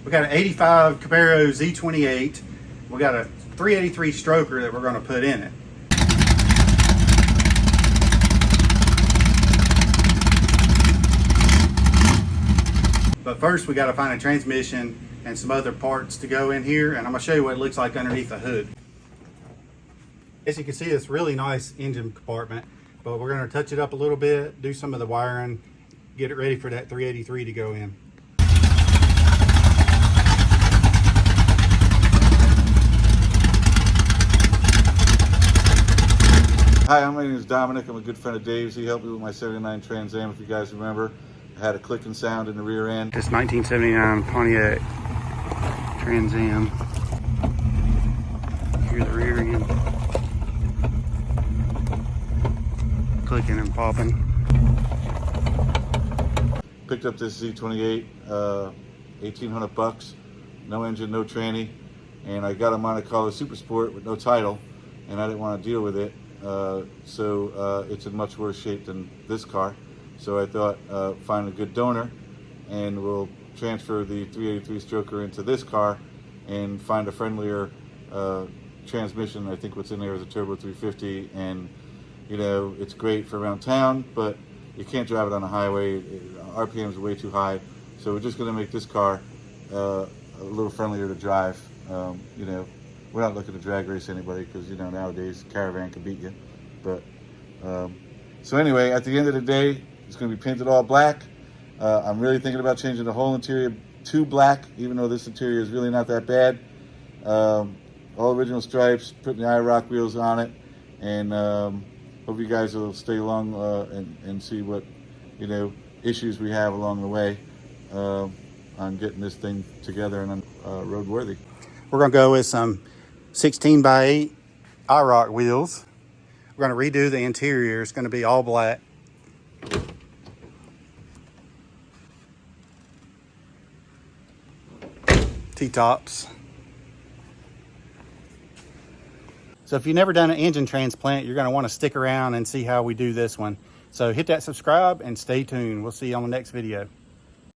We got an 85 Camaro Z28. We got a 383 stroker that we're going to put in it. But first we got to find a transmission and some other parts to go in here, and I'm going to show you what it looks like underneath the hood. As you can see, it's really nice engine compartment, but we're going to touch it up a little bit, do some of the wiring, get it ready for that 383 to go in. Hi, my name is Dominic. I'm a good friend of Dave's. He helped me with my 79 Trans Am, if you guys remember. I had a clicking sound in the rear end. This 1979 Pontiac Trans Am. Here's the rear end. Clicking and popping. Picked up this Z28, 1,800 bucks. No engine, no tranny. And I got a Monte Carlo Super Sport with no title, and I didn't want to deal with it. So it's in much worse shape than this car. So I thought, find a good donor, and we'll transfer the 383 stroker into this car and find a friendlier transmission. I think what's in there is a turbo 350, and you know, it's great for around town, but you can't drive it on the highway. RPMs are way too high. So we're just going to make this car a little friendlier to drive. You know, we're not looking to drag race anybody, because you know, nowadays Caravan can beat you. But so anyway, at the end of the day, it's going to be painted all black. I'm really thinking about changing the whole interior to black, even though this interior is really not that bad. All original stripes, putting the IROC wheels on it, and hope you guys will stay along and see what, you know, issues we have along the way on getting this thing together and roadworthy. We're going to go with some 16x8 IROC wheels. We're going to redo the interior. It's going to be all black. T-tops. So if you've never done an engine transplant, you're going to want to stick around and see how we do this one. So hit that subscribe and stay tuned. We'll see you on the next video.